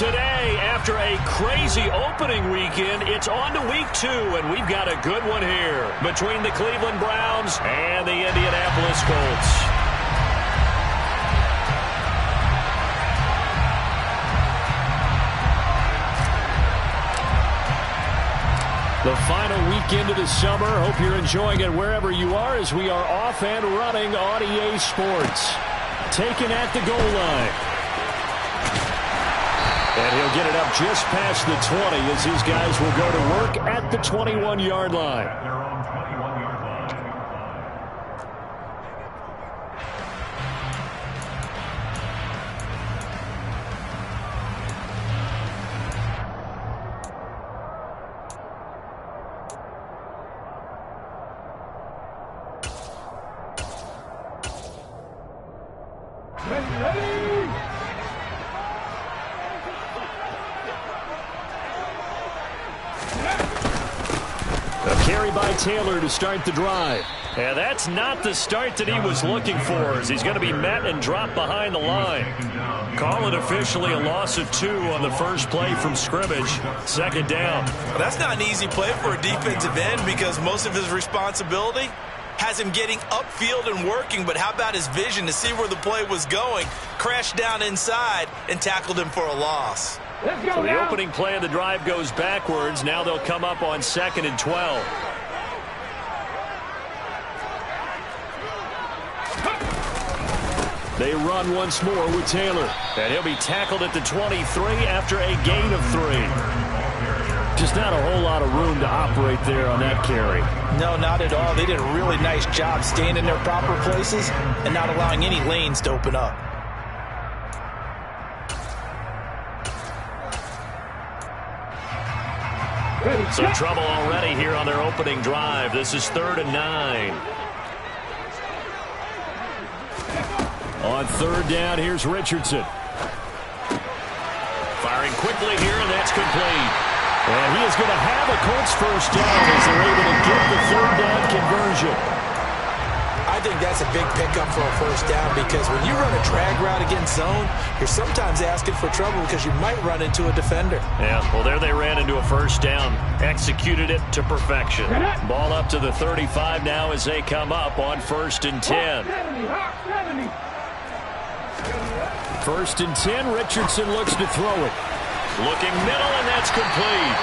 today, after a crazy opening weekend, it's on to week 2, and we've got a good one here between the Cleveland Browns and the Indianapolis Colts. The final weekend of the summer. Hope you're enjoying it wherever you are as we are off and running on EA Sports. Taken at the goal line. And he'll get it up just past the 20 as his guys will go to work at the 21-yard line. Taylor to start the drive. Yeah, that's not the start that he was looking for, as he's going to be met and dropped behind the line. Call it officially a loss of 2 on the first play from scrimmage. Second down. Well, that's not an easy play for a defensive end because most of his responsibility has him getting upfield and working, but how about his vision to see where the play was going, crashed down inside, and tackled him for a loss. So the opening play of the drive goes backwards. Now they'll come up on 2nd and 12. They run once more with Taylor. And he'll be tackled at the 23 after a gain of 3. Just not a whole lot of room to operate there on that carry. No, not at all. They did a really nice job staying in their proper places and not allowing any lanes to open up. Some trouble already here on their opening drive. This is 3rd and 9. On 3rd down, here's Richardson. Firing quickly here, and that's complete. And he is going to have a Colts first down as they're able to get the 3rd down conversion. I think that's a big pickup for a first down because when you run a drag route against zone, you're sometimes asking for trouble because you might run into a defender. Yeah, well, there they ran into a first down. Executed it to perfection. Ball up to the 35 now as they come up on 1st and 10. 1st and 10, Richardson looks to throw it. Looking middle, and that's complete.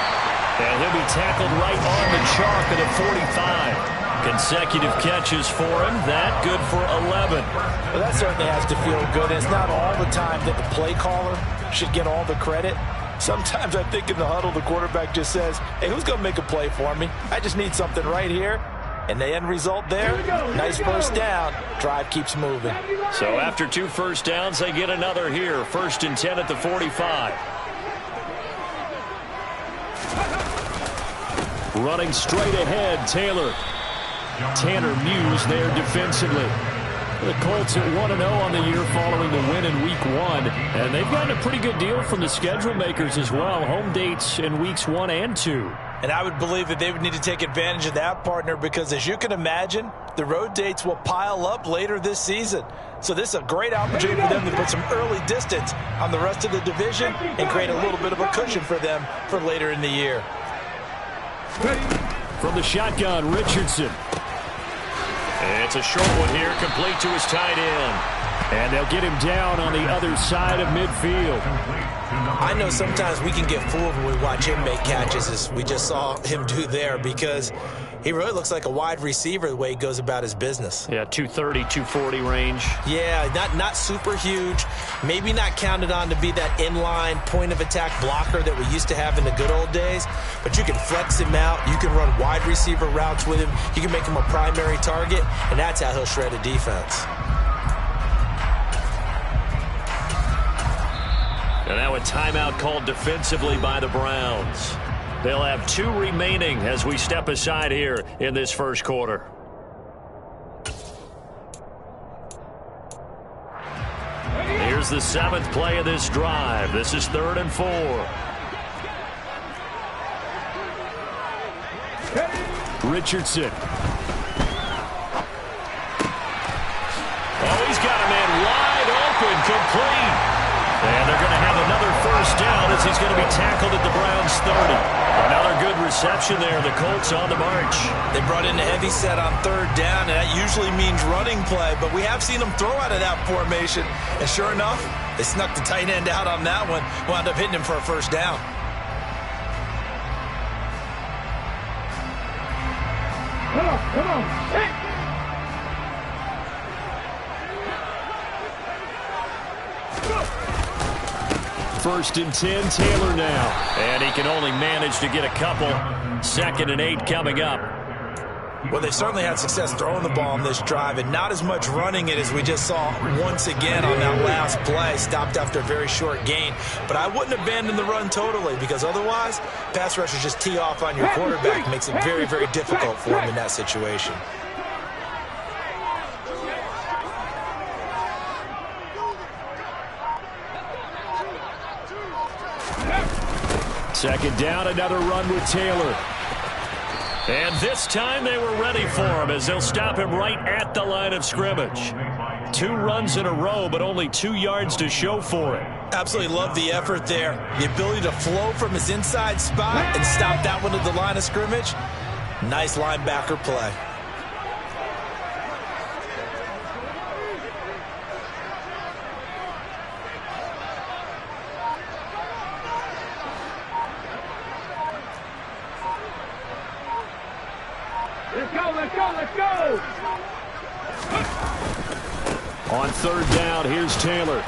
And he'll be tackled right on the chalk at the 45. Consecutive catches for him. That good for 11. Well, that certainly has to feel good. It's not all the time that the play caller should get all the credit. Sometimes I think in the huddle, the quarterback just says, hey, who's going to make a play for me? I just need something right here. And the end result there, nice first down. Drive keeps moving. So after 2 first downs, they get another here. 1st and 10 at the 45. Running straight ahead, Taylor. Tanner Muse there defensively. The Colts at 1-0 on the year following the win in Week 1. And they've gotten a pretty good deal from the schedule makers as well. Home dates in Weeks 1 and 2. And I would believe that they would need to take advantage of that, partner, because as you can imagine, the road dates will pile up later this season. So this is a great opportunity for them to put some early distance on the rest of the division and create a little bit of a cushion for them for later in the year. From the shotgun, Richardson. And it's a short one here, complete to his tight end. And they'll get him down on the other side of midfield. I know sometimes we can get fooled when we watch him make catches, as we just saw him do there, because he really looks like a wide receiver the way he goes about his business. Yeah, 230, 240 range. Yeah, not super huge. Maybe not counted on to be that inline point-of-attack blocker that we used to have in the good old days, but you can flex him out. You can run wide receiver routes with him. You can make him a primary target, and that's how he'll shred a defense. And now a timeout called defensively by the Browns. They'll have 2 remaining as we step aside here in this first quarter. Here's the 7th play of this drive. This is 3rd and 4. Richardson. Oh, he's got a man wide open, complete. And they're going to have another first down this 30. Another good reception there. The Colts on the march. They brought in a heavy set on third down, and that usually means running play, but we have seen them throw out of that formation, and sure enough, they snuck the tight end out on that one, wound up hitting him for a first down. Come on. Hey. First and 10, Taylor now. And he can only manage to get a couple. 2nd and 8 coming up. Well, they certainly had success throwing the ball on this drive, and not as much running it as we just saw once again on that last play. Stopped after a very short gain. But I wouldn't abandon the run totally, because otherwise, pass rushers just tee off on your quarterback. Makes it very, very difficult for him in that situation. Second down, another run with Taylor. And this time they were ready for him as they'll stop him right at the line of scrimmage. 2 runs in a row, but only 2 yards to show for it. Absolutely love the effort there. The ability to flow from his inside spot and stop that one at the line of scrimmage. Nice linebacker play. Let's go! On third down, here's Taylor.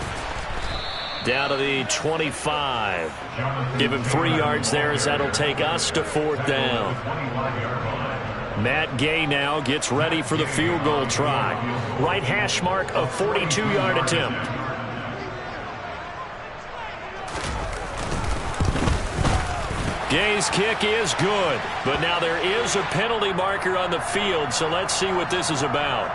Down to the 25. Give him 3 yards there as that'll take us to 4th down. Matt Gay now gets ready for the field goal try. Right hash mark, a 42-yard attempt. Gay's kick is good, but now there is a penalty marker on the field, so let's see what this is about.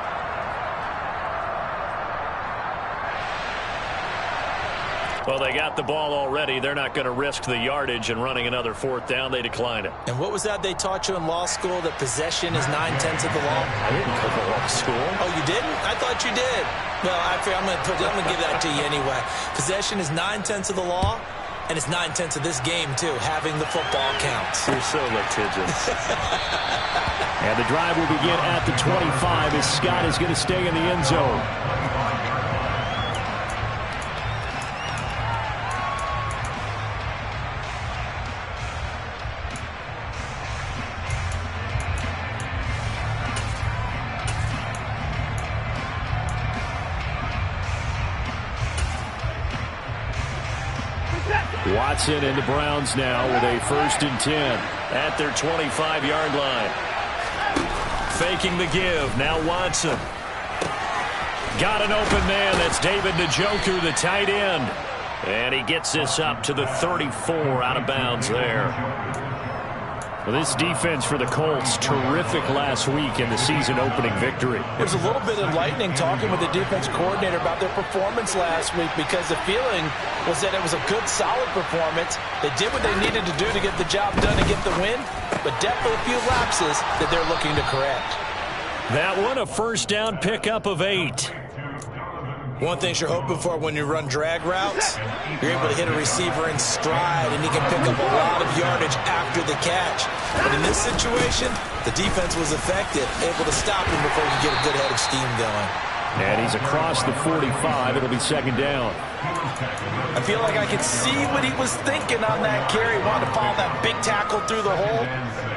Well, they got the ball already. They're not going to risk the yardage and running another 4th down. They decline it. And what was that they taught you in law school, that possession is 9/10 of the law? I didn't go to law school. Oh, you didn't? I thought you did. Well, I'm going to give that to you anyway. Possession is 9/10 of the law. And it's 9/10 of this game, too. Having the football counts. You're so litigious. And the drive will begin at the 25 as Scott is going to stay in the end zone. Watson and the Browns now with a 1st and 10 at their 25-yard line. Faking the give. Now Watson. Got an open man. That's David Njoku, the tight end. And he gets this up to the 34, out of bounds there. Well, this defense for the Colts, terrific last week in the season-opening victory. It was a little bit enlightening talking with the defense coordinator about their performance last week, because the feeling was that it was a good, solid performance. They did what they needed to do to get the job done and get the win, but definitely a few lapses that they're looking to correct. That one, a first down pickup of 8. One thing you're hoping for when you run drag routes, you're able to hit a receiver in stride, and he can pick up a lot of yardage after the catch. But in this situation, the defense was effective, able to stop him before he could get a good head of steam going. And he's across the 45. It'll be 2nd down. I feel like I could see what he was thinking on that carry. Wanted to follow that big tackle through the hole.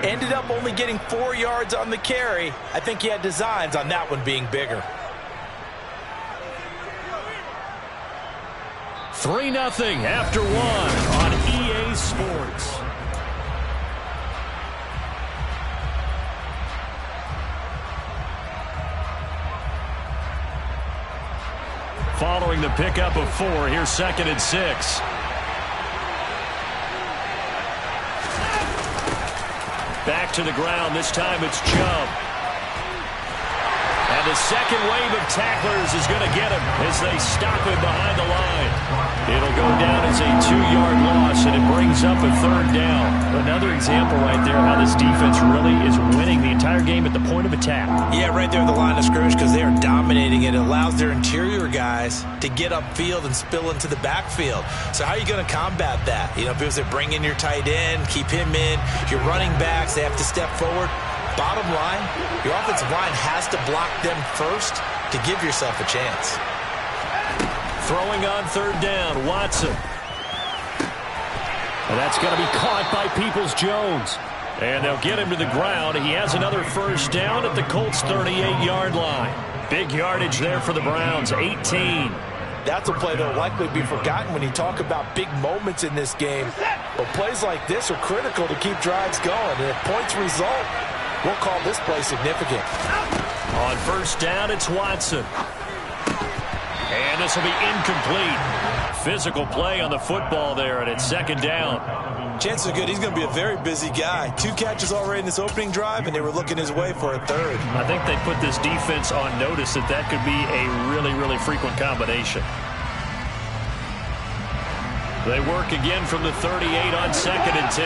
Ended up only getting 4 yards on the carry. I think he had designs on that one being bigger. 3-0 after 1 on EA Sports. Following the pickup of 4, here's 2nd and 6. Back to the ground. This time it's Chubb. And the second wave of tacklers is going to get him as they stop him behind the line. It'll go down as a 2-yard loss and it brings up a third down. Another example right there how this defense really is winning the entire game at the point of attack. Yeah, right there at the line of scrimmage because they are dominating it. It allows their interior guys to get upfield and spill into the backfield. So how are you going to combat that? You know, because they bring in your tight end, keep him in. Your running backs, they have to step forward. Bottom line, your offensive line has to block them first to give yourself a chance. Throwing on third down, Watson. And that's going to be caught by Peoples-Jones. And they'll get him to the ground. He has another first down at the Colts' 38-yard line. Big yardage there for the Browns, 18. That's a play that will likely be forgotten when you talk about big moments in this game. But plays like this are critical to keep drives going. And if points result, we'll call this play significant. On first down, it's Watson. And this will be incomplete. Physical play on the football there, and it's second down. Chances are good he's going to be a very busy guy. 2 catches already in this opening drive, and they were looking his way for a third. I think they put this defense on notice that could be a really, really frequent combination. They work again from the 38 on second and 10.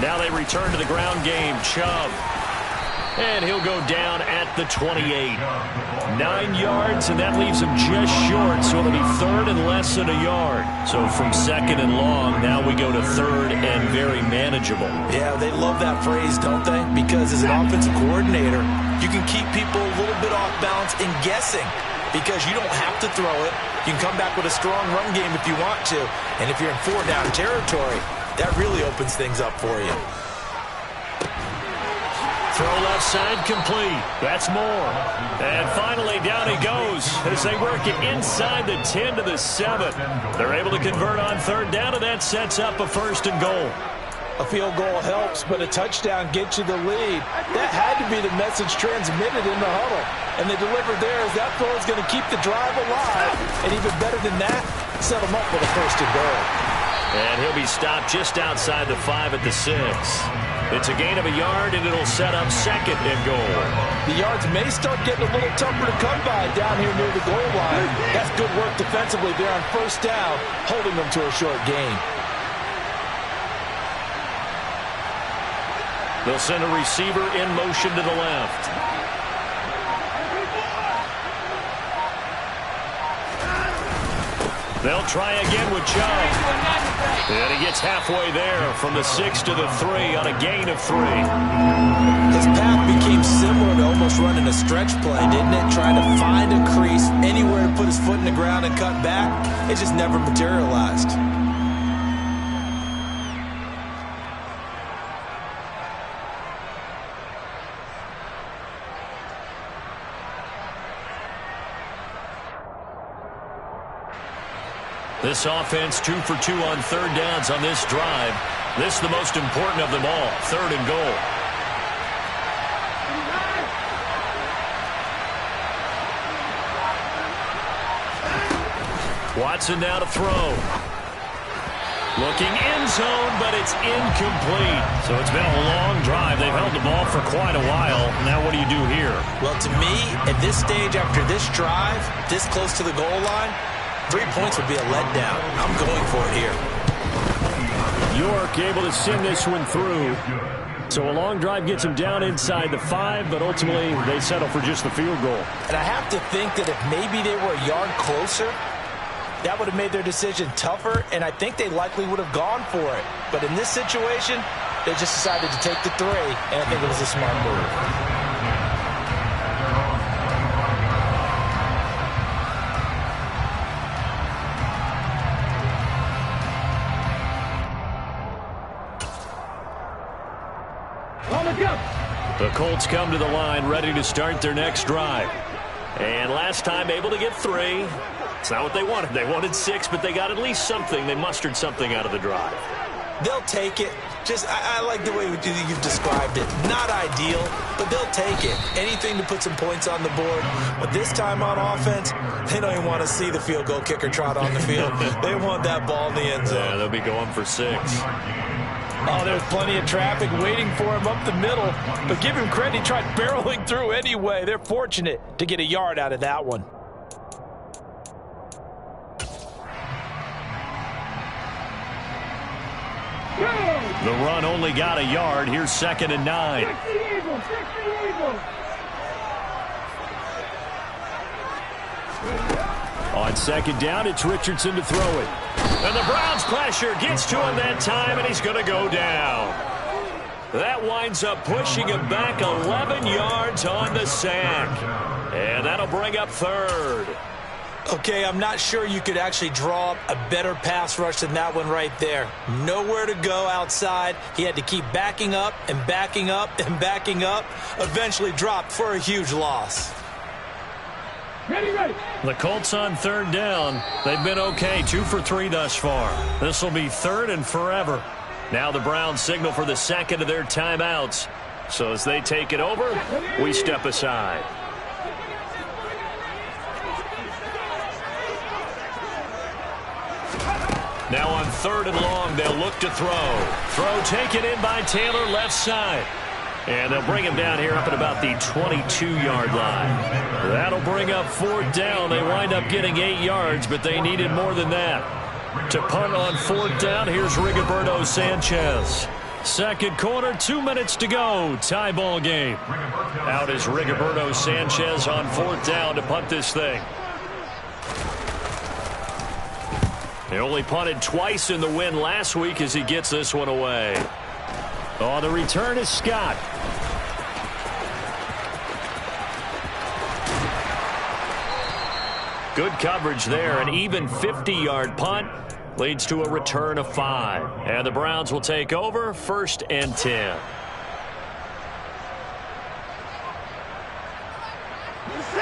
Now they return to the ground game. Chubb. And he'll go down at the 28. 9 yards, and that leaves him just short, so it'll be third and less than a yard. So from second and long, now we go to third and very manageable. Yeah, they love that phrase, don't they? Because as an offensive coordinator, you can keep people a little bit off balance and guessing because you don't have to throw it. You can come back with a strong run game if you want to. And if you're in 4-down territory, that really opens things up for you. Throw left side complete. That's more. And finally down he goes as they work it inside the 10 to the 7. They're able to convert on third down, and that sets up a first and goal. A field goal helps, but a touchdown gets you the lead. That had to be the message transmitted in the huddle. And they delivered there as that throw is going to keep the drive alive. And even better than that, set them up with a first and goal. And he'll be stopped just outside the 5 at the 6. It's a gain of a yard, and it'll set up second and goal. The yards may start getting a little tougher to come by down here near the goal line. That's good work defensively there on first down, holding them to a short gain. They'll send a receiver in motion to the left. They'll try again with Chubb. And he gets halfway there from the 6 to the 3 on a gain of 3. His path became similar to almost running a stretch play, didn't it? Trying to find a crease, anywhere to put his foot in the ground and cut back. It just never materialized. This offense 2 for 2 on third downs on this drive. This is the most important of them all, third and goal. Watson now to throw. Looking end zone, but it's incomplete. So it's been a long drive. They've held the ball for quite a while. Now what do you do here? Well, to me, at this stage after this drive, this close to the goal line, 3 points would be a letdown. I'm going for it here. York able to send this one through. So a long drive gets them down inside the 5, but ultimately they settle for just the field goal. And I have to think that if maybe they were a yard closer, that would have made their decision tougher, and I think they likely would have gone for it. But in this situation, they just decided to take the 3, and I think it was a smart move. The Colts come to the line ready to start their next drive. And last time able to get 3. It's not what they wanted. They wanted 6, but they got at least something. They mustered something out of the drive. They'll take it. I like the way you've described it. Not ideal, but they'll take it. Anything to put some points on the board. But this time on offense, they don't even want to see the field goal kicker trot on the field. They want that ball in the end zone. Yeah, they'll be going for 6. Oh, there's plenty of traffic waiting for him up the middle. But give him credit, he tried barreling through anyway. They're fortunate to get a yard out of that one. The run only got a yard. Here's 2nd and 9. Fix the Eagles. Fix the Eagles. On 2nd down, it's Richardson to throw it. And the Browns pressure gets to him that time, and he's going to go down. That winds up pushing him back 11 yards on the sack. And that'll bring up 3rd. Okay, I'm not sure you could actually draw up a better pass rush than that one right there. Nowhere to go outside. He had to keep backing up and backing up and backing up. Eventually dropped for a huge loss. Ready, ready. The Colts on 3rd down. They've been okay, 2 for 3 thus far. This will be 3rd and forever. Now the Browns signal for the 2nd of their timeouts. So as they take it over, we step aside. Now on 3rd and long, they'll look to throw. Throw taken in by Taylor, left side. And they'll bring him down here up at about the 22-yard line. That'll bring up 4th down. They wind up getting 8 yards, but they needed more than that. To punt on 4th down, here's Rigoberto Sanchez. 2nd quarter, 2 minutes to go. Tie ball game. Out is Rigoberto Sanchez on 4th down to punt this thing. He only punted twice in the win last week as he gets this one away. Oh, the return is Scott. Good coverage there. An even 50-yard punt leads to a return of 5. And the Browns will take over 1st and 10.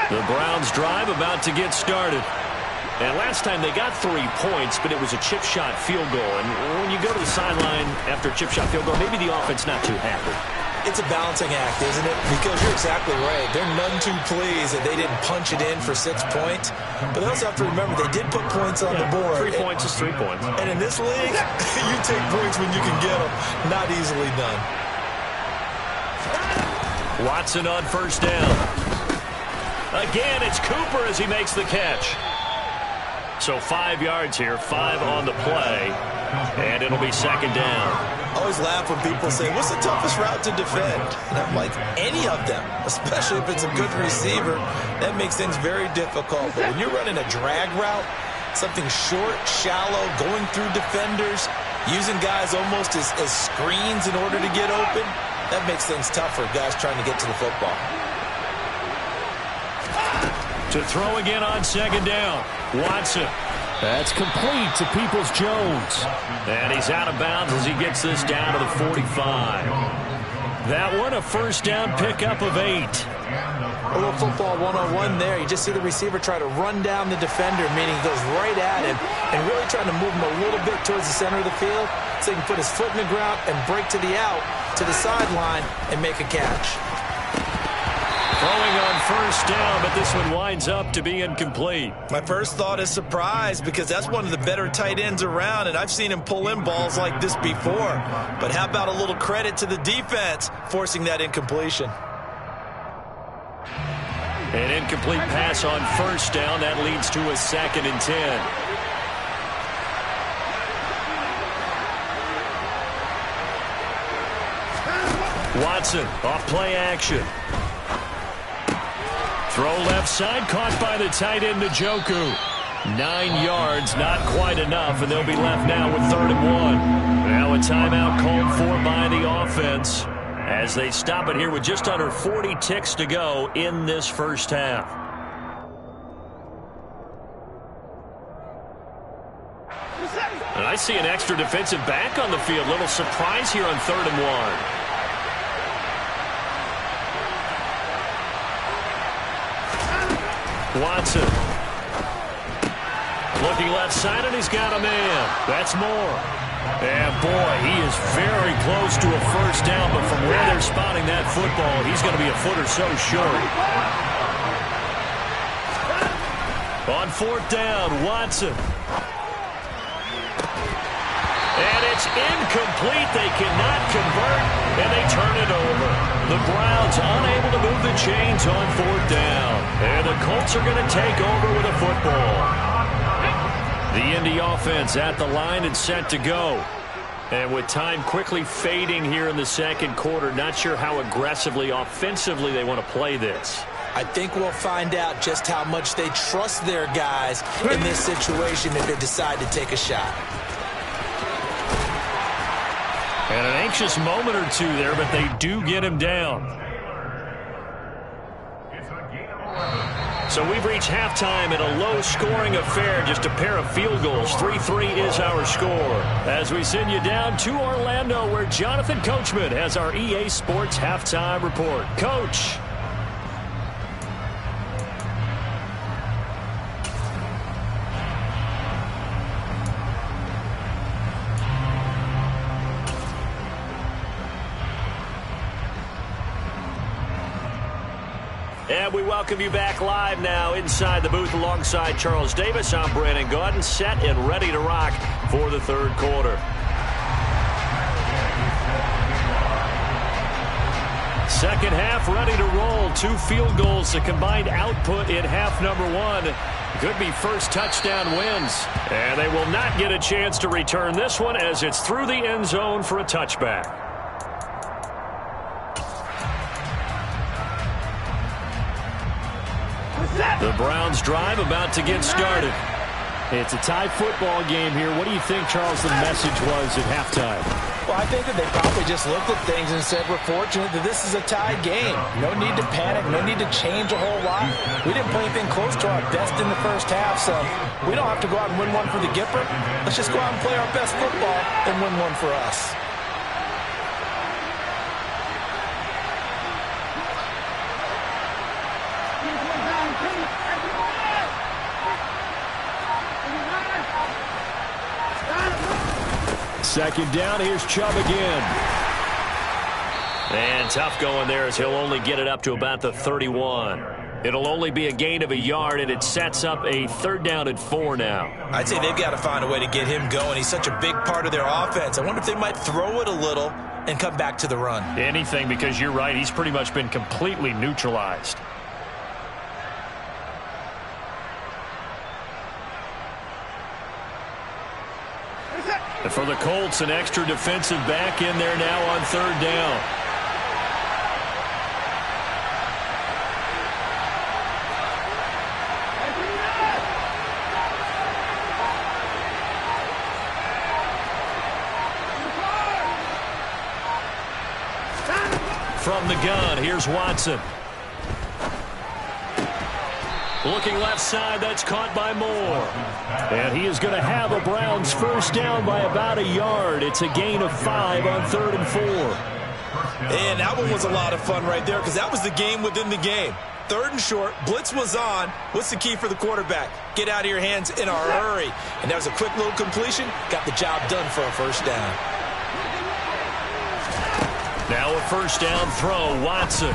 The Browns drive about to get started. And last time they got 3 points, but it was a chip shot field goal. And when you go to the sideline after a chip shot field goal, maybe the offense not too happy. It's a balancing act, isn't it? Because you're exactly right. They're none too pleased that they didn't punch it in for 6 points. But they also have to remember they did put points on the board. 3 points is 3 points. And in this league, you take points when you can get them. Not easily done. Watson on 1st down. Again, it's Cooper as he makes the catch. So 5 yards here, 5 on the play, and it'll be 2nd down. I always laugh when people say, what's the toughest route to defend? And I'm like, any of them, especially if it's a good receiver. That makes things very difficult. But when you're running a drag route, something short, shallow, going through defenders, using guys almost as screens in order to get open, that makes things tough for guys trying to get to the football. To throw again on 2nd down. Watson. That's complete to Peoples-Jones. And he's out of bounds as he gets this down to the 45. That one a 1st down pickup of 8. A little football 101 there. You just see the receiver try to run down the defender, meaning he goes right at him and really trying to move him a little bit towards the center of the field so he can put his foot in the ground and break to the out, to the sideline, and make a catch. Throwing on 1st down, but this one winds up to be incomplete. My first thought is surprise because that's one of the better tight ends around, and I've seen him pull in balls like this before. But how about a little credit to the defense forcing that incompletion? An incomplete pass on 1st down. That leads to a 2nd and 10. Watson off play action. Throw left side, caught by the tight end Njoku. 9 yards, not quite enough, and they'll be left now with 3rd and 1. Now a timeout called for by the offense as they stop it here with just under 40 ticks to go in this first half. And I see an extra defensive back on the field. Little surprise here on 3rd and 1. Watson. Looking left side, and he's got a man. That's Moore. And, boy, he is very close to a 1st down, but from where they're spotting that football, he's going to be a foot or so short. On 4th down, Watson. And it's incomplete. They cannot convert, and they turn it over. The Browns unable to move the chains on 4th down. And the Colts are going to take over with a football. The Indy offense at the line and set to go. And with time quickly fading here in the second quarter, not sure how aggressively, offensively they want to play this. I think we'll find out just how much they trust their guys in this situation if they decide to take a shot. And an anxious moment or two there, but they do get him down. So we've reached halftime in a low-scoring affair, just a pair of field goals. 3-3 is our score. As we send you down to Orlando, where Jonathan Coachman has our EA Sports Halftime Report. Coach. And we welcome you back live now inside the booth alongside Charles Davis. I'm Brandon Gaudin, set and ready to rock for the third quarter. Second half ready to roll. 2 field goals, the combined output in half number 1. Could be first touchdown wins. And they will not get a chance to return this one as it's through the end zone for a touchback. The Browns drive about to get started. It's a tie football game here. What do you think, Charles, the message was at halftime? Well, I think that they probably just looked at things and said, we're fortunate that this is a tie game. No need to panic. No need to change a whole lot. We didn't play anything close to our best in the first half, so we don't have to go out and win one for the Gipper. Let's just go out and play our best football and win one for us. Second down, here's Chubb again. And tough going there as he'll only get it up to about the 31. It'll only be a gain of a yard, and it sets up a third down and 4 now. I'd say they've got to find a way to get him going. He's such a big part of their offense. I wonder if they might throw it a little and come back to the run. Anything, because you're right. He's pretty much been completely neutralized. And for the Colts, an extra defensive back in there now on third down. From the gun, here's Watson. Looking left side, that's caught by Moore. And he is going to have a Browns first down by about a yard. It's a gain of 5 on 3rd and 4. And that one was a lot of fun right there because that was the game within the game. 3rd and short, blitz was on. What's the key for the quarterback? Get out of your hands in a hurry. And that was a quick little completion. Got the job done for a first down. Now a first down throw, Watson.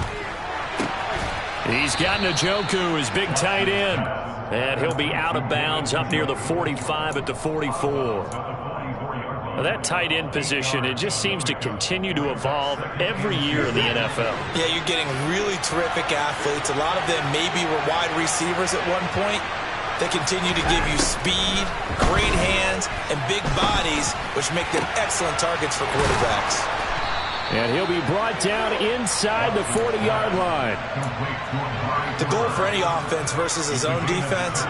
He's got Njoku, his big tight end. And he'll be out of bounds up near the 45 at the 44. Now that tight end position, it just seems to continue to evolve every year in the NFL. Yeah, you're getting really terrific athletes. A lot of them maybe were wide receivers at one point. They continue to give you speed, great hands, and big bodies, which make them excellent targets for quarterbacks. And he'll be brought down inside the 40-yard line. The goal for any offense versus his own defense,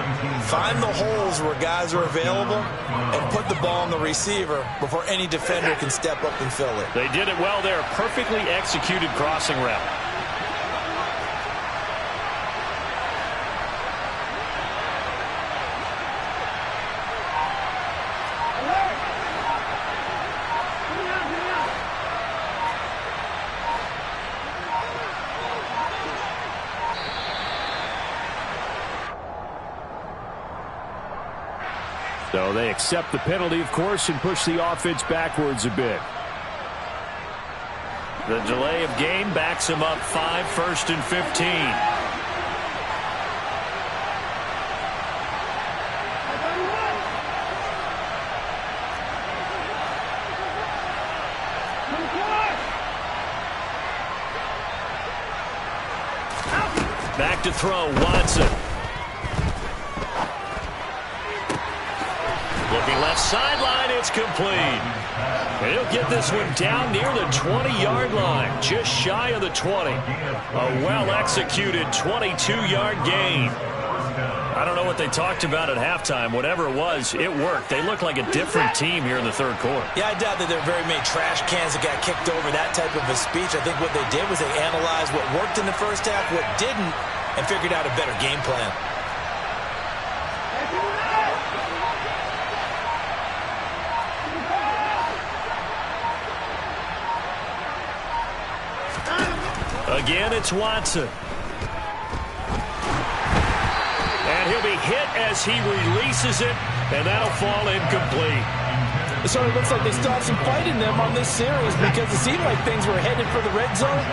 find the holes where guys are available and put the ball on the receiver before any defender can step up and fill it. They did it well there. Perfectly executed crossing route. So they accept the penalty, of course, and push the offense backwards a bit. The delay of game backs him up 5, 1st and 15. Back to throw, Watson. Looking left sideline. It's complete. And he'll get this one down near the 20-yard line, just shy of the 20. A well-executed 22-yard gain. I don't know what they talked about at halftime. Whatever it was, it worked. They look like a different team here in the third quarter. Yeah, I doubt that there are very many trash cans that got kicked over that type of a speech. I think what they did was they analyzed what worked in the first half, what didn't, and figured out a better game plan. Again, it's Watson. And he'll be hit as he releases it, and that'll fall incomplete. It sort of looks like they still have some fight in them on this series because it seemed like things were headed for the red zone.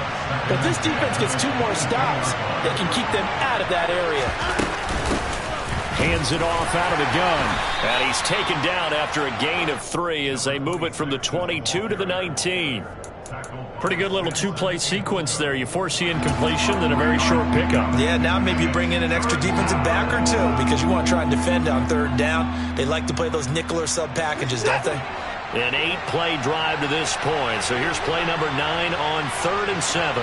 But this defense gets 2 more stops, they can keep them out of that area. Hands it off out of the gun. And he's taken down after a gain of 3 as they move it from the 22 to the 19. Pretty good little 2-play sequence there. You force the incompletion, then a very short pickup. Yeah, now maybe you bring in an extra defensive back or 2 because you want to try and defend on 3rd down. They like to play those nickel or sub packages, don't they? An 8-play drive to this point. So here's play number 9 on 3rd and 7.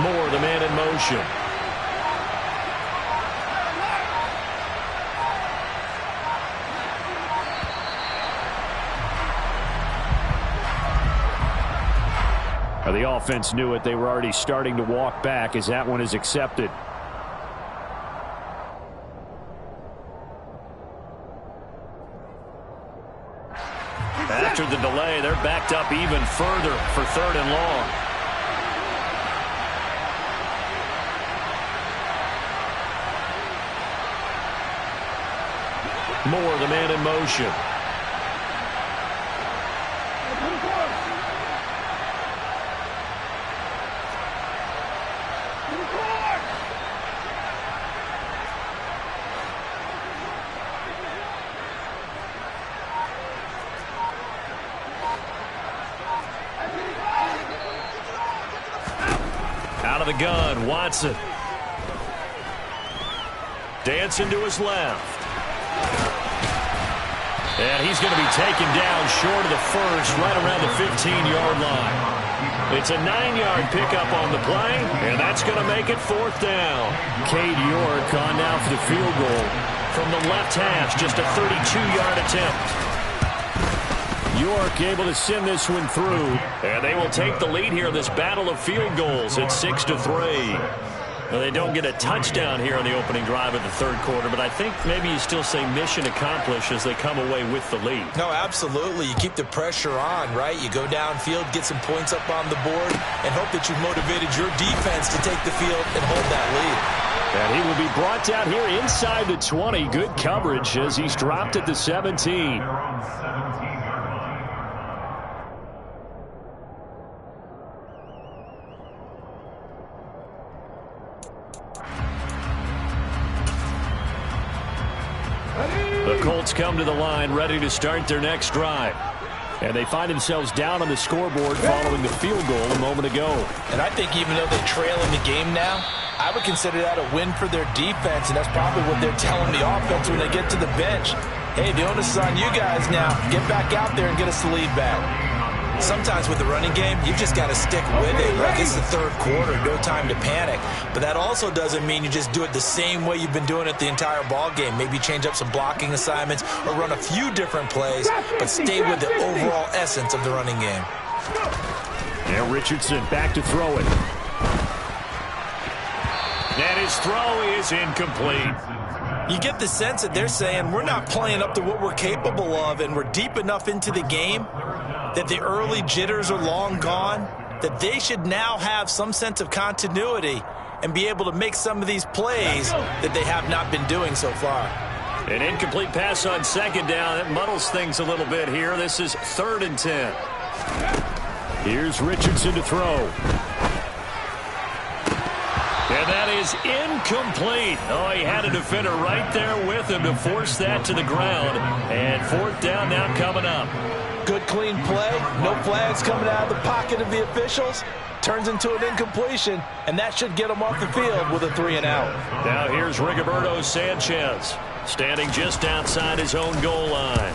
Moore, the man in motion. The offense knew it. They were already starting to walk back as that one is accepted. After the delay, they're backed up even further for 3rd and long. Moore, the man in motion. Out of the gun, Watson. Dancing to his left. And he's going to be taken down short of the first, right around the 15-yard line. It's a 9-yard pickup on the play, and that's going to make it 4th down. Cade York on now for the field goal from the left hash, just a 32-yard attempt. York able to send this one through, and they will take the lead here in this battle of field goals at 6-3. Well, they don't get a touchdown here on the opening drive of the 3rd quarter, but I think maybe you still say mission accomplished as they come away with the lead. No, absolutely. You keep the pressure on, right? You go downfield, get some points up on the board, and hope that you've motivated your defense to take the field and hold that lead. And he will be brought down here inside the 20. Good coverage as he's dropped at the 17. The Colts come to the line ready to start their next drive. And they find themselves down on the scoreboard following the field goal a moment ago. And I think even though they trail in the game now, I would consider that a win for their defense, and that's probably what they're telling the offense when they get to the bench. Hey, the onus is on you guys now. Get back out there and get us the lead back. Sometimes with the running game, you've just got to stick with it. Like, it's the 3rd quarter, no time to panic. But that also doesn't mean you just do it the same way you've been doing it the entire ball game. Maybe change up some blocking assignments or run a few different plays, but stay with the overall essence of the running game. Now Richardson back to throw it. And his throw is incomplete. You get the sense that they're saying we're not playing up to what we're capable of, and we're deep enough into the game that the early jitters are long gone, that they should now have some sense of continuity and be able to make some of these plays that they have not been doing so far. An incomplete pass on 2nd down. That muddles things a little bit here. This is 3rd and 10. Here's Richardson to throw. And that is incomplete. Oh, he had a defender right there with him to force that to the ground. And 4th down now coming up. Good, clean play. No flags coming out of the pocket of the officials. turns into an incompletion, and that should get him off the field with a 3-and-out. Now here's Rigoberto Sanchez, standing just outside his own goal line.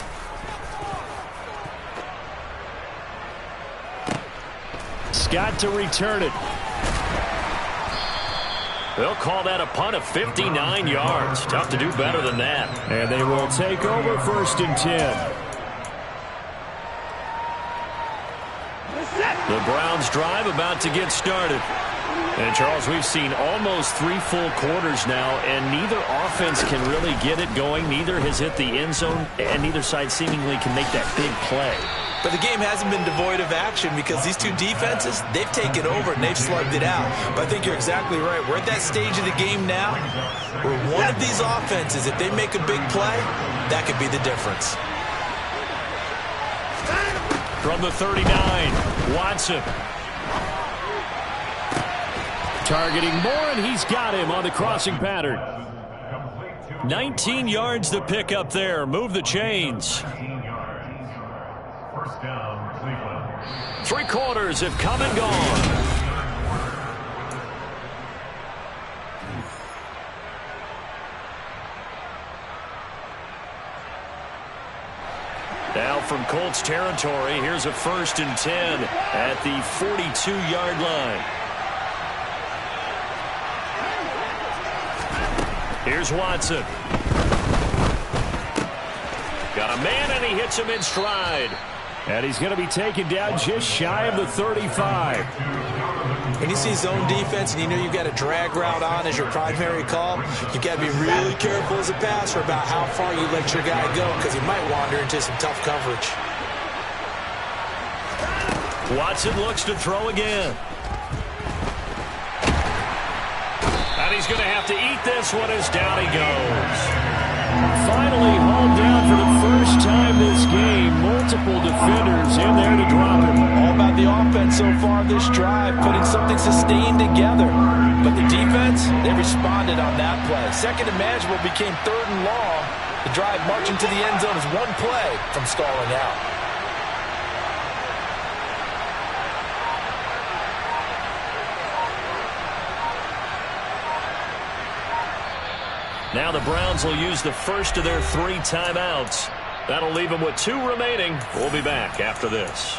Scott to return it. They'll call that a punt of 59 yards. Tough to do better than that. And they will take over 1st and 10. The Browns drive about to get started. And, Charles, we've seen almost 3 full quarters now, and neither offense can really get it going. Neither has hit the end zone, and neither side seemingly can make that big play. But the game hasn't been devoid of action because these two defenses, they've taken over and they've slugged it out. But I think you're exactly right. We're at that stage of the game now where one of these offenses, if they make a big play, that could be the difference. From the 39, Watson. Targeting Moore, and he's got him on the crossing pattern. 19 yards to pick up there. Move the chains. 3 quarters have come and gone. Now from Colts territory, here's a 1st and 10 at the 42-yard line. Here's Watson. Got a man, and he hits him in stride. And he's going to be taken down just shy of the 35. When you see zone defense and you know you've got a drag route on as your primary call, you've got to be really careful as a passer about how far you let your guy go because he might wander into some tough coverage. Watson looks to throw again. And he's going to have to eat this one as down he goes. Finally hauled down for the first time this game. Multiple defenders in there to drop him. All about the offense so far this drive, putting something sustained together. But the defense, they responded on that play. 2nd and manageable became 3rd and long. The drive marching to the end zone is 1 play from stalling out. Now the Browns will use the first of their 3 timeouts. That'll leave them with 2 remaining. We'll be back after this.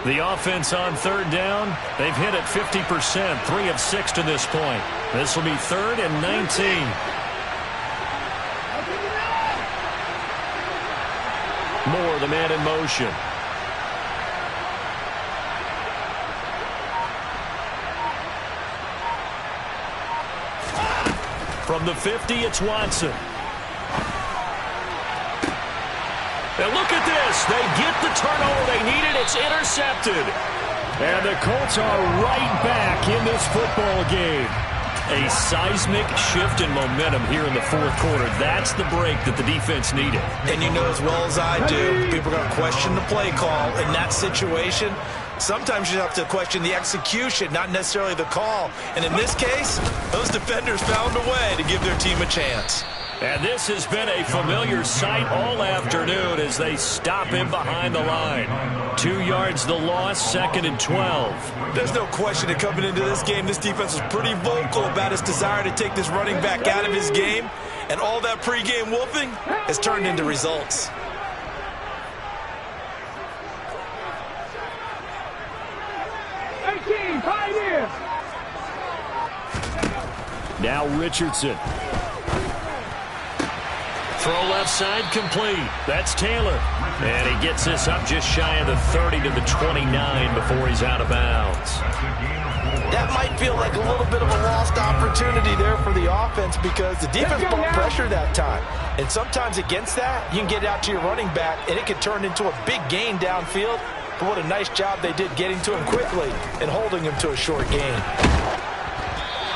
The offense on 3rd down, they've hit it 50%, 3 of 6 to this point. This will be 3rd and 19. Moore, the man in motion. From the 50, it's Watson. And look at this. They get the turnover they needed. It's intercepted. And the Colts are right back in this football game. A seismic shift in momentum here in the 4th quarter. That's the break that the defense needed. And you know as well as I do, people are going to question the play call in that situation. Sometimes you have to question the execution, not necessarily the call. And in this case, those defenders found a way to give their team a chance. And this has been a familiar sight all afternoon as they stop him behind the line. 2 yards the loss, 2nd and 12. There's no question that coming into this game, this defense was pretty vocal about its desire to take this running back out of his game. And all that pregame wolfing has turned into results. Now Richardson. Throw left side complete. That's Taylor. And he gets this up just shy of the 30 to the 29 before he's out of bounds. That might feel like a little bit of a lost opportunity there for the offense because the defense brought pressure that time. And sometimes against that, you can get out to your running back, and it can turn into a big gain downfield. But what a nice job they did getting to him quickly and holding him to a short gain.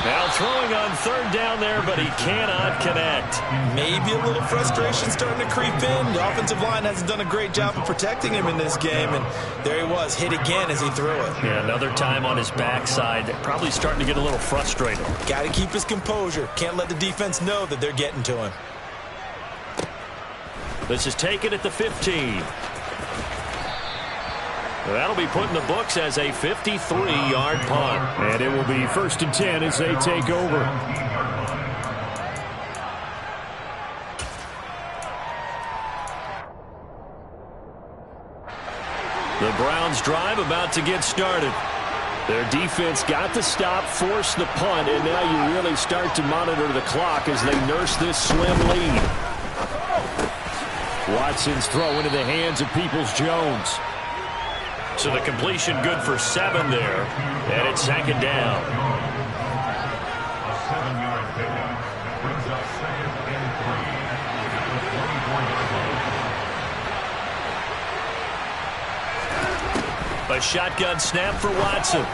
Now throwing on third down there, but he cannot connect. Maybe a little frustration starting to creep in. The offensive line hasn't done a great job of protecting him in this game, and there he was, hit again as he threw it. Yeah, another time on his backside. Probably starting to get a little frustrated. Got to keep his composure. Can't let the defense know that they're getting to him. This is taken at the 15. That'll be put in the books as a 53-yard punt. And it will be 1st and 10 as they take over. The Browns drive about to get started. Their defense got the stop, forced the punt, and now you really start to monitor the clock as they nurse this slim lead. Watson's throw into the hands of Peoples-Jones. So the completion good for 7 there, and it's 2nd down. A 7-yard pickup brings up 2nd and 3 at the 24-yard line. A shotgun snap for Watson.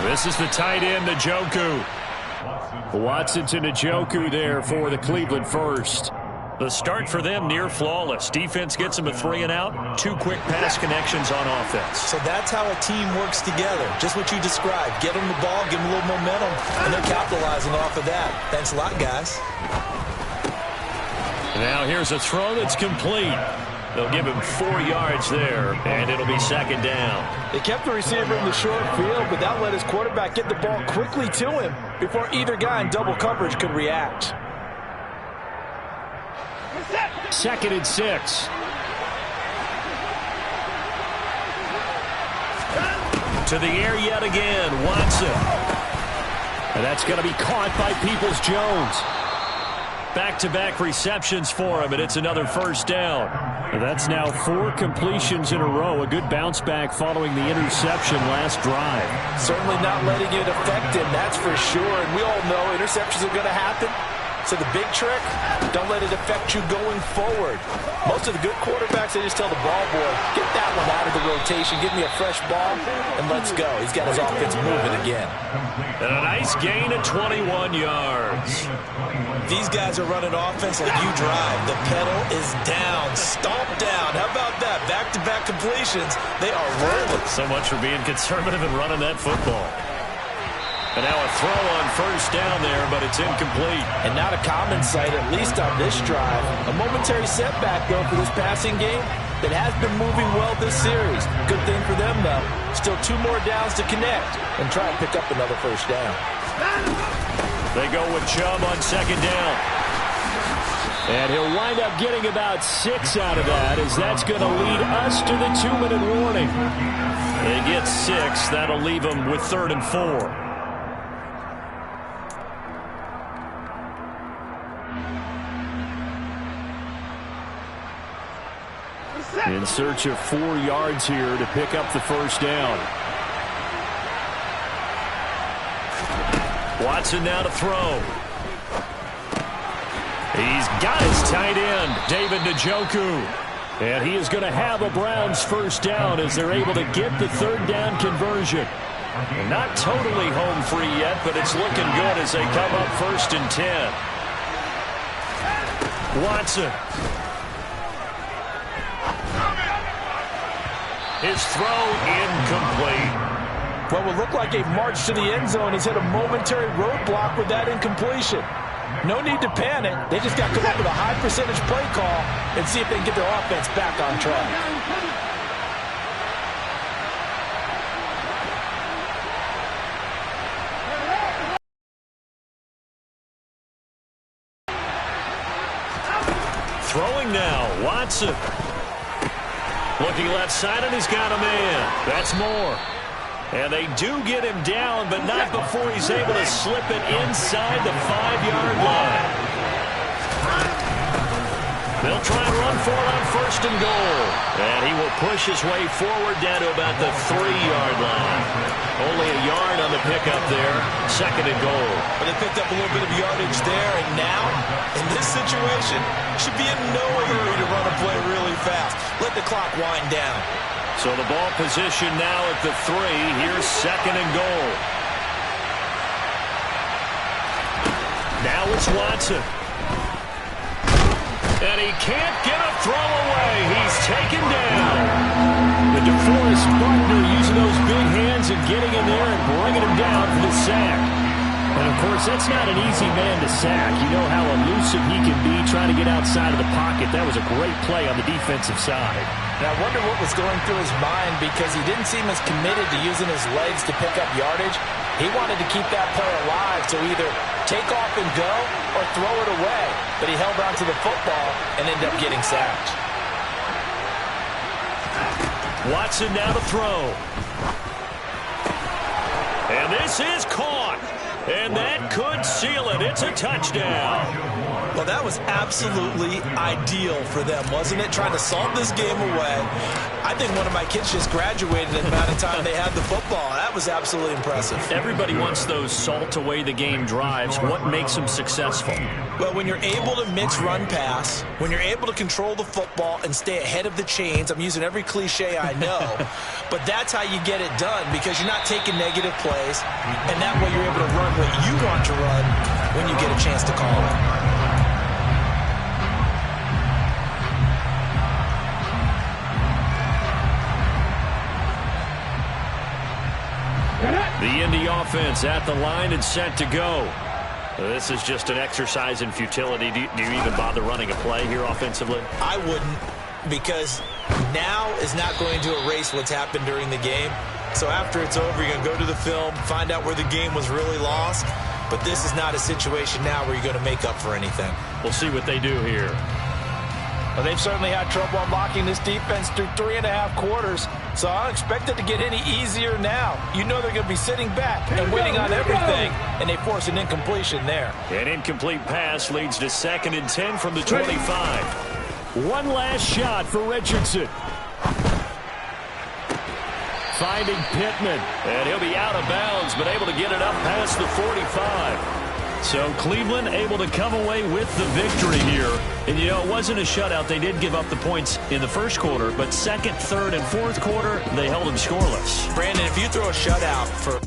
This is the tight end, Njoku. Watson to Njoku there for the Cleveland first. The start for them near flawless. Defense gets them a 3-and-out. 2 quick pass connections on offense. So that's how a team works together. Just what you described. Get them the ball, give them a little momentum, and they're capitalizing off of that. Thanks a lot, guys. Now here's a throw that's complete. They'll give him 4 yards there, and it'll be 2nd down. They kept the receiver in the short field, but that let his quarterback get the ball quickly to him before either guy in double coverage could react. 2nd and 6. To the air yet again, Watson. And that's going to be caught by Peoples-Jones. Back-to-back receptions for him, and it's another 1st down. And that's now 4 completions in a row. A good bounce back following the interception last drive. Certainly not letting it affect him, that's for sure. And we all know interceptions are going to happen. So the big trick, don't let it affect you going forward. Most of the good quarterbacks, they just tell the ball boy, get that one out of the rotation, give me a fresh ball, and let's go. He's got his offense moving again. And a nice gain of 21 yards. These guys are running offense like you drive. The pedal is down, stomp down. How about that? Back-to-back completions. They are rolling. So much for being conservative and running that football. And now a throw on 1st down there, but it's incomplete. And not a common sight, at least on this drive. A momentary setback, though, for this passing game that has been moving well this series. Good thing for them, though. Still 2 more downs to connect and try and pick up another 1st down. They go with Chubb on 2nd down. And he'll wind up getting about 6 out of that, as that's going to lead us to the 2-minute warning. They get 6. That'll leave them with 3rd and 4. In search of 4 yards here to pick up the 1st down. Watson now to throw. He's got his tight end, David Njoku. And he is going to have a Browns 1st down as they're able to get the 3rd down conversion. And not totally home free yet, but it's looking good as they come up 1st and 10. Watson. His throw incomplete. What will look like a march to the end zone. He's hit a momentary roadblock with that incompletion. No need to panic. They just got to come up with a high percentage play call and see if they can get their offense back on track. Throwing now, Watson. Looking left side, and he's got a man. That's Moore. And they do get him down, but not before he's able to slip it inside the 5-yard line. They'll try and run for it on 1st and goal. And he will push his way forward down to about the 3-yard line. Only a yard on the pickup there. 2nd and goal. But they picked up a little bit of yardage there, and now, in this situation, should be in no hurry to run a play really fast. Let the clock wind down. So the ball position now at the 3. Here's 2nd and goal. It's Watson. And he can't get a throw away. He's taken down. The DeForest Buckner using those big hands and getting in there and bringing him down for the sack. And, of course, that's not an easy man to sack. You know how elusive he can be trying to get outside of the pocket. That was a great play on the defensive side. Now, I wonder what was going through his mind because he didn't seem as committed to using his legs to pick up yardage. He wanted to keep that play alive, so either take off and go or throw it away. But he held on to the football and ended up getting sacked. Watson now to throw. And this is caught. And that could seal it. It's a touchdown. Well, that was absolutely ideal for them, wasn't it? Trying to solve this game away. I think one of my kids just graduated in the amount of time they had the football. That was absolutely impressive. Everybody wants those salt away the game drives. What makes them successful? Well, when you're able to mix run pass, when you're able to control the football and stay ahead of the chains, I'm using every cliche I know, but that's how you get it done because you're not taking negative plays, and that way you're able to run what you want to run when you get a chance to call it. The Indy offense at the line and set to go. This is just an exercise in futility. Do you even bother running a play here offensively? I wouldn't, because now is not going to erase what's happened during the game. So after it's over, you're going to go to the film, find out where the game was really lost. But this is not a situation now where you're going to make up for anything. We'll see what they do here. Well, they've certainly had trouble unlocking this defense through 3.5 quarters, so I don't expect it to get any easier now. You know they're going to be sitting back and waiting on everything, and they force an incompletion there. An incomplete pass leads to 2nd and 10 from the 25. One last shot for Richardson. Finding Pittman, and he'll be out of bounds, but able to get it up past the 45. So Cleveland able to come away with the victory here. And, you know, it wasn't a shutout. They did give up the points in the first quarter, but second, third, and fourth quarter, they held them scoreless. Brandon, if you throw a shutout for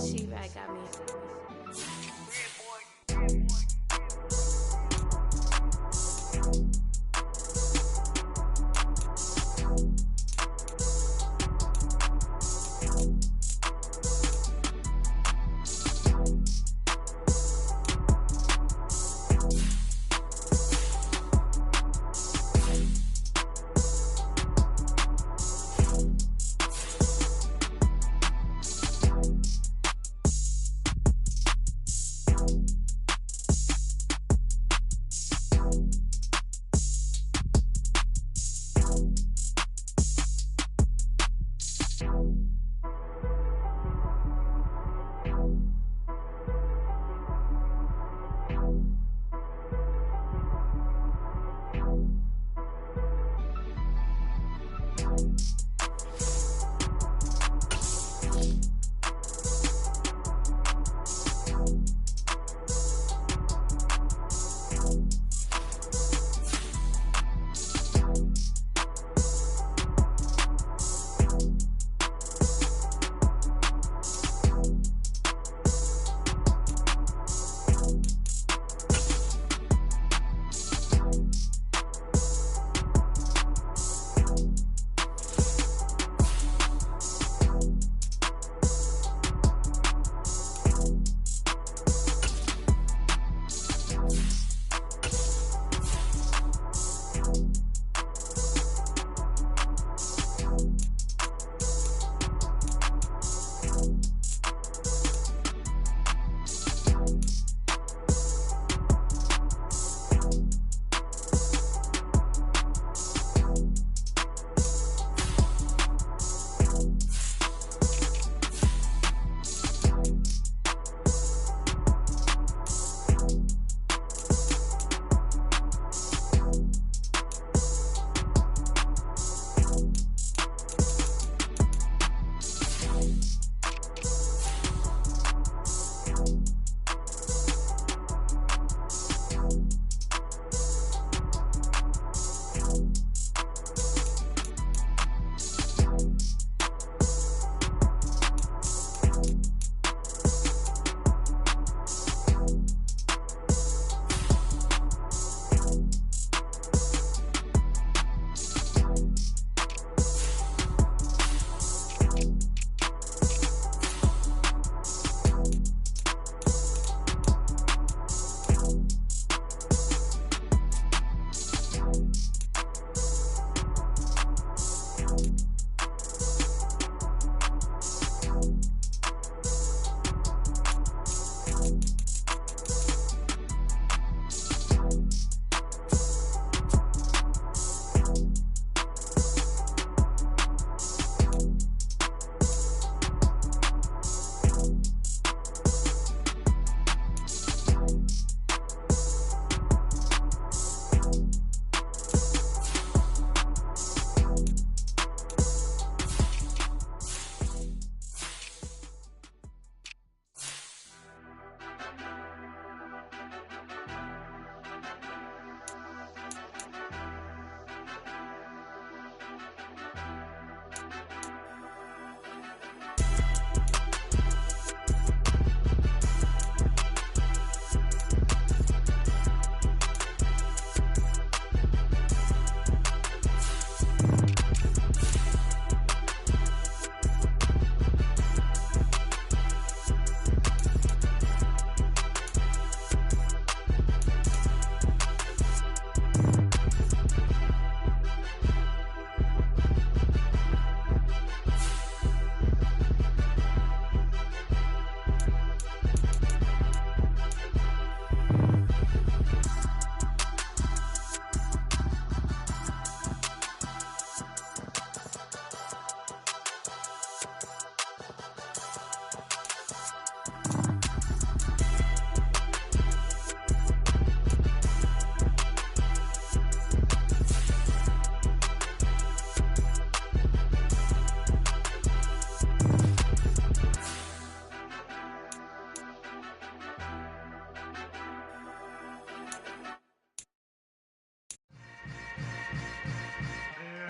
She-Rag got me.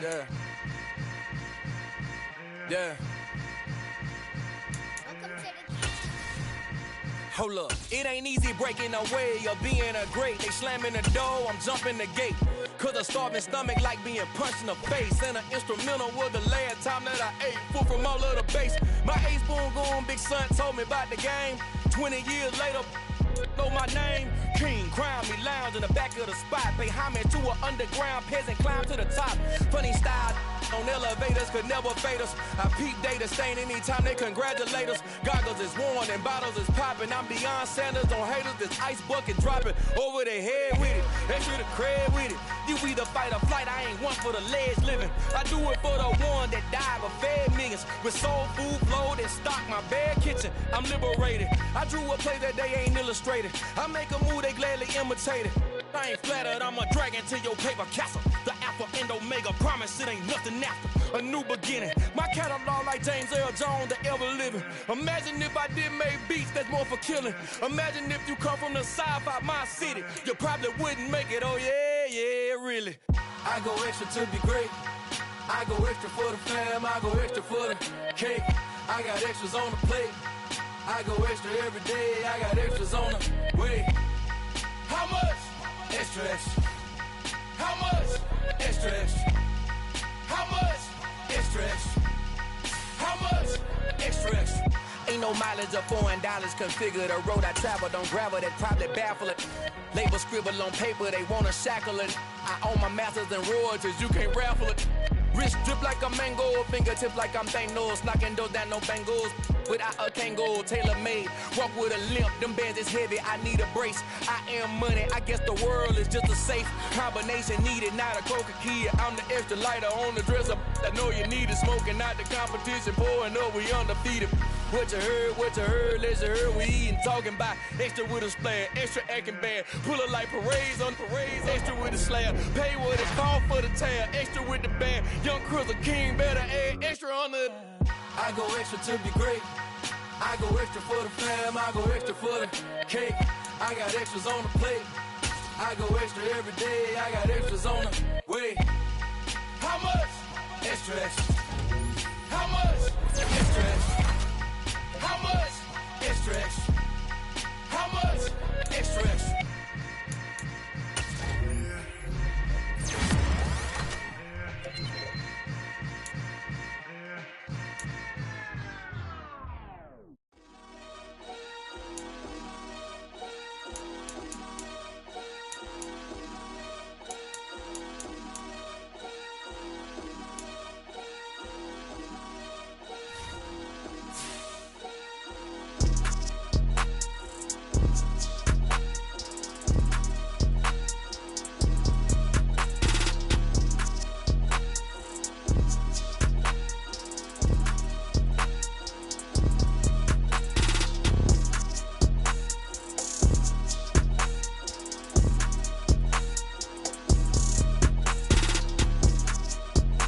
Yeah. Yeah. Hold up, it ain't easy breaking away or being a great. They slamming the door, I'm jumping the gate. Cause a starving stomach like being punched in the face. And an instrumental was the last time that I ate. Full from all of the bass. My ace boom going big son told me about the game. 20 years later, know my name. King, crown me, lounge in the back of the spot. Pay homage to an underground peasant, climb to the top. Funny style on elevators could never fade us. I peep data stain anytime they congratulate us. Goggles is worn and bottles is popping. I'm beyond Sanders on haters, this ice bucket dropping over their head with it. Extra the cred with it. You either fight or flight, I ain't one for the ledge living. I do it for the one that died but fed millions. With soul food flowed and stocked my bare kitchen. I'm liberated. I drew a play that they ain't illustrated. I make a move, they gladly imitate it. I ain't flattered, I'm a dragon to your paper castle. The Alpha and Omega, promise it ain't nothing after. A new beginning. My catalog like James Earl Jones, the ever living. Imagine if I did make beats that's more for killing. Imagine if you come from the sci-fi, my city. You probably wouldn't make it, oh yeah, yeah, really. I go extra to be great. I go extra for the fam, I go extra for the cake. I got extras on the plate. I go extra every day, I got extras on the way. How much? Extra, extra. How much? Extra, extra. How much? Extra, extra. How much? Extra, extra. Ain't no mileage of $4 configure the road I travel. Don't gravel, that probably baffle it. Label scribble on paper, they wanna shackle it. I own my masters and royalties, you can't raffle it. Wrist drip like a mango, fingertips like I'm Thanos. Knocking those down, no bangles. Without a Kango, tailor-made. Walk with a limp, them bands is heavy, I need a brace. I am money, I guess the world is just a safe combination needed, not a coca key. I'm the extra lighter on the dresser. I know you need it, smoking out the competition, pouring up, we undefeated. What you heard, let's you heard, we eating, talking about extra with a splash, extra acting bad. Pull it like parades on parades, extra with the slab. Pay what it's called for the tab, extra with the band. Young Chris, a king, better add extra on the. I go extra to be great. I go extra for the fam, I go extra for the cake. I got extras on the plate. I go extra every day, I got extras on the way. How much? Extra, extra. How much? Extra, extra. How much? Extra, extra. How much? Extra, extra.